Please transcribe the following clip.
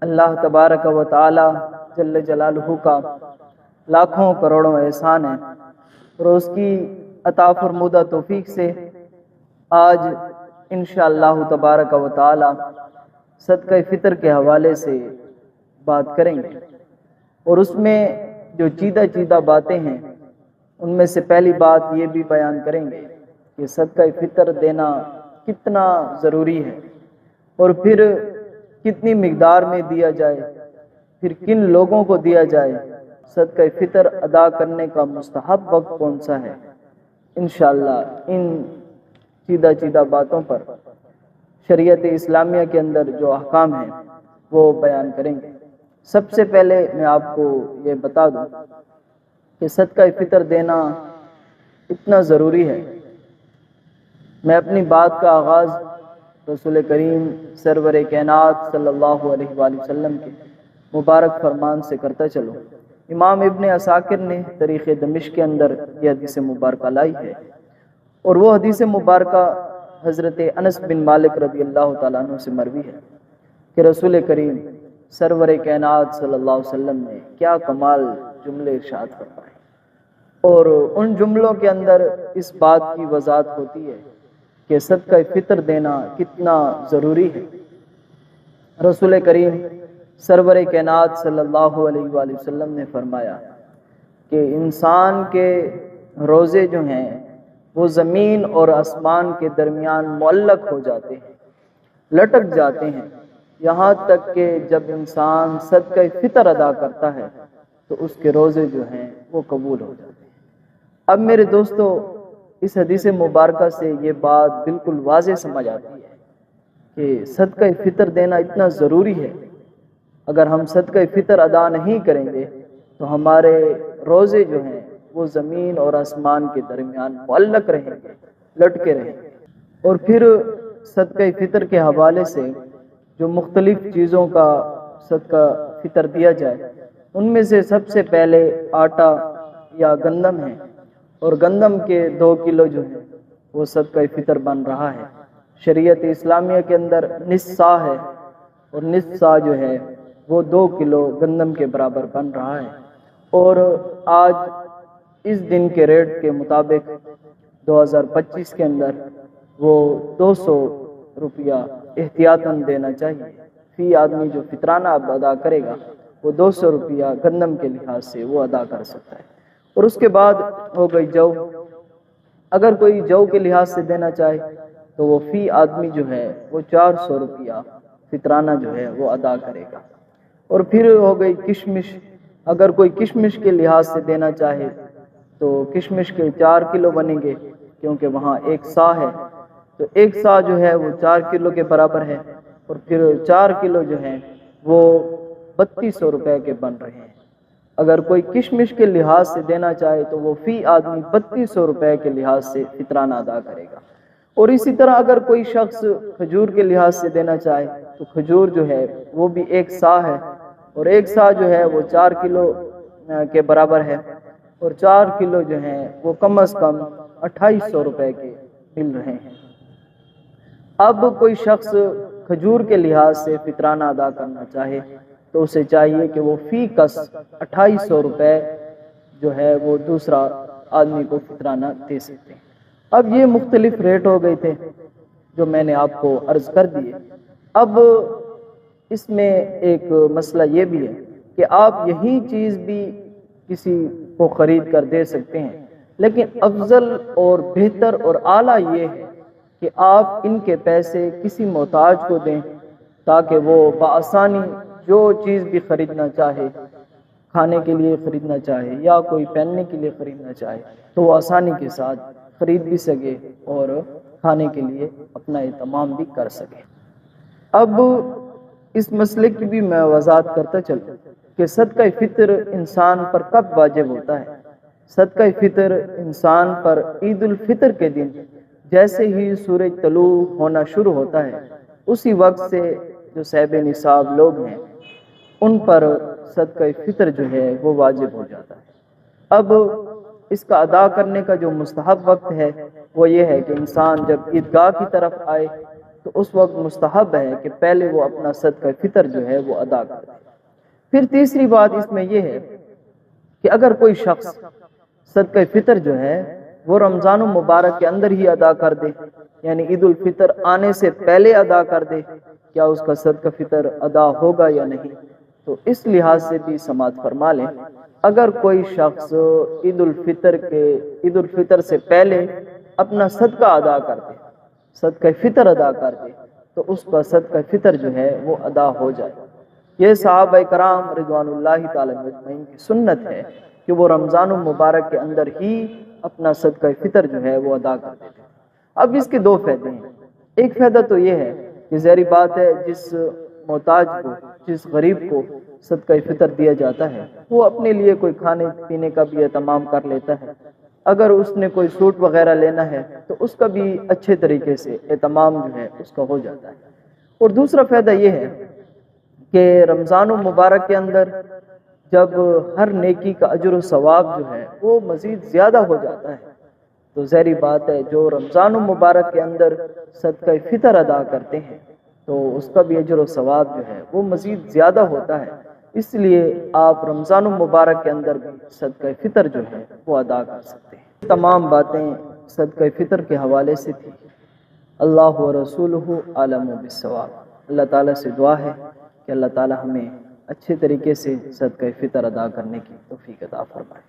اللہ تبارک و تعالی جل جلالہ کا لاکھوں کروڑوں احسان ہے، اور اس کی عطا فرمودہ توفیق سے آج انشاءاللہ تبارک و تعالی صدقہ فطر کے حوالے سے بات کریں گے، اور اس میں جو چیدہ باتیں ہیں ان میں سے پہلی بات یہ بھی بیان کریں گے کہ صدقہ فطر دینا کتنا ضروری ہے، اور پھر کتنی مقدار میں دیا جائے، پھر کن لوگوں کو دیا جائے، صدقہ فطر ادا کرنے کا مستحب وقت کون سا ہے۔ انشاءاللہ ان چیدہ باتوں پر شریعت اسلامیہ کے اندر جو احکام ہیں وہ بیان کریں گے۔ سب سے پہلے میں آپ کو یہ بتا دوں کہ صدقہ فطر دینا اتنا ضروری ہے۔ میں اپنی بات کا آغاز رسول کریم سرور کائنات صلی اللہ علیہ وآلہ وسلم کے مبارک فرمان سے کرتا چلوں۔ امام ابن عساکر نے تاریخ دمشق کے اندر یہ حدیث مبارکہ لائی ہے، اور وہ حدیث مبارکہ حضرت انس بن مالک رضی اللہ تعالیٰ عنہ سے مروی ہے کہ رسول کریم سرور کائنات صلی اللہ علیہ وسلم نے کیا کمال جملے ارشاد فرمائے، اور ان جملوں کے اندر اس بات کی وضاحت ہوتی ہے کہ صدقہ فطر دینا کتنا ضروری ہے۔ رسول کریم سرور کائنات صلی اللہ علیہ وآلہ وسلم نے فرمایا کہ انسان کے روزے جو ہیں وہ زمین اور آسمان کے درمیان معلق ہو جاتے ہیں، لٹک جاتے ہیں، یہاں تک کہ جب انسان صدقہ فطر ادا کرتا ہے تو اس کے روزے جو ہیں وہ قبول ہو جاتے ہیں۔ اب میرے دوستو، اس حدیث مبارکہ سے یہ بات بالکل واضح سمجھ آتی ہے کہ صدقہ فطر دینا اتنا ضروری ہے۔ اگر ہم صدقہ فطر ادا نہیں کریں گے تو ہمارے روزے جو ہیں وہ زمین اور آسمان کے درمیان معلق رہیں گے، لٹکے رہیں گے۔ اور پھر صدقہ فطر کے حوالے سے جو مختلف چیزوں کا صدقہ فطر دیا جائے، ان میں سے سب سے پہلے آٹا یا گندم ہے، اور گندم کے 2 کلو جو ہے وہ صدقہ فطر بن رہا ہے۔ شریعت اسلامیہ کے اندر نصف سا ہے، اور نصف سا جو ہے وہ 2 کلو گندم کے برابر بن رہا ہے، اور آج اس دن کے ریٹ کے مطابق 2025 کے اندر وہ 200 روپیہ احتیاطاً دینا چاہیے۔ فی آدمی جو فطرانہ ادا کرے گا وہ 200 روپیہ گندم کے لحاظ سے وہ ادا کر سکتا ہے۔ اور اس کے بعد ہو گئی جو، اگر کوئی جو کے لحاظ سے دینا چاہے تو وہ فی آدمی جو ہے وہ 400 روپیہ فطرانہ جو ہے وہ ادا کرے گا۔ اور پھر ہو گئی کشمش، اگر کوئی کشمش کے لحاظ سے دینا چاہے تو کشمش کے 4 کلو بنیں گے، کیونکہ وہاں 1 سا ہے، تو 1 سا جو ہے وہ 4 کلو کے برابر ہے، اور پھر 4 کلو جو ہیں وہ 3200 روپے کے بن رہے ہیں۔ اگر کوئی کشمش کے لحاظ سے دینا چاہے تو وہ فی آدمی 3200 روپے کے لحاظ سے فطرانہ ادا کرے گا۔ اور اسی طرح اگر کوئی شخص کھجور کے لحاظ سے دینا چاہے تو کھجور جو ہے وہ بھی 1 سا ہے، اور 1 سا جو ہے وہ 4 کلو کے برابر ہے، اور 4 کلو جو ہیں وہ کم از کم 2800 روپے کے مل رہے ہیں۔ اب کوئی شخص کھجور کے لحاظ سے فطرانہ ادا کرنا چاہے تو اسے چاہیے کہ وہ فی کس 2800 روپے جو ہے وہ دوسرا آدمی کو فطرانہ دے سکتے ہیں۔ اب یہ مختلف ریٹ ہو گئے تھے جو میں نے آپ کو عرض کر دیے۔ اب اس میں ایک مسئلہ یہ بھی ہے کہ آپ یہی چیز بھی کسی کو خرید کر دے سکتے ہیں، لیکن افضل اور بہتر اور اعلیٰ یہ ہے کہ آپ ان کے پیسے کسی محتاج کو دیں، تاکہ وہ بآسانی جو چیز بھی خریدنا چاہے، کھانے کے لیے خریدنا چاہے یا کوئی پہننے کے لیے خریدنا چاہے تو وہ آسانی کے ساتھ خرید بھی سکے اور کھانے کے لیے اپنا اہتمام بھی کر سکے۔ اب اس مسئلے کی بھی میں وضاحت کرتا چلوں کہ صدقہ فطر انسان پر کب واجب ہوتا ہے۔ صدقہ فطر انسان پر عید الفطر کے دن جیسے ہی سورج طلوع ہونا شروع ہوتا ہے، اسی وقت سے جو صاحب نصاب لوگ ہیں ان پر صدقہ فطر جو ہے وہ واجب ہو جاتا ہے۔ اب اس کا ادا کرنے کا جو مستحب وقت ہے وہ یہ ہے کہ انسان جب عیدگاہ کی طرف آئے تو اس وقت مستحب ہے کہ پہلے وہ اپنا صدقہ فطر جو ہے وہ ادا کر دے۔ پھر تیسری بات اس میں یہ ہے کہ اگر کوئی شخص صدقہ فطر جو ہے وہ رمضان المبارک کے اندر ہی ادا کر دے، یعنی عید الفطر آنے سے پہلے ادا کر دے، کیا اس کا صدقہ فطر ادا ہوگا یا نہیں؟ تو اس لحاظ سے بھی سماعت فرما لیں، اگر کوئی شخص عید الفطر سے پہلے اپنا صدقہ ادا کر دے، صدقہ فطر ادا کر دے، تو اس کا صدقہ فطر جو ہے وہ ادا ہو جائے۔ یہ صحابہ کرام رضوان اللہ تعالی اجمعین کی سنت ہے کہ وہ رمضان المبارک کے اندر ہی اپنا صدقہ فطر جو ہے وہ ادا کر دیتے ہیں۔ اب اس کے دو فائدے ہیں۔ ایک فائدہ تو یہ ہے کہ ظاہری بات ہے، جس محتاج کو، جس غریب کو صدقہ فطر دیا جاتا ہے وہ اپنے لیے کوئی کھانے پینے کا بھی اہتمام کر لیتا ہے، اگر اس نے کوئی سوٹ وغیرہ لینا ہے تو اس کا بھی اچھے طریقے سے اہتمام جو ہے اس کا ہو جاتا ہے۔ اور دوسرا فائدہ یہ ہے کہ رمضان المبارک کے اندر جب ہر نیکی کا اجر و ثواب جو ہے وہ مزید زیادہ ہو جاتا ہے، تو ظاہری بات ہے جو رمضان المبارک کے اندر صدقہ فطر ادا کرتے ہیں تو اس کا بھی اجر و ثواب جو ہے وہ مزید زیادہ ہوتا ہے۔ اس لیے آپ رمضان المبارک کے اندر بھی صدقہ فطر جو ہے وہ ادا کر سکتے ہیں۔ تمام باتیں صدقہ فطر کے حوالے سے تھی۔ اللہ و رسولہ عالم بالصواب۔ اللہ تعالیٰ سے دعا ہے کہ اللہ تعالیٰ ہمیں اچھے طریقے سے صدقہ فطر ادا کرنے کی توفیق عطا فرمائے۔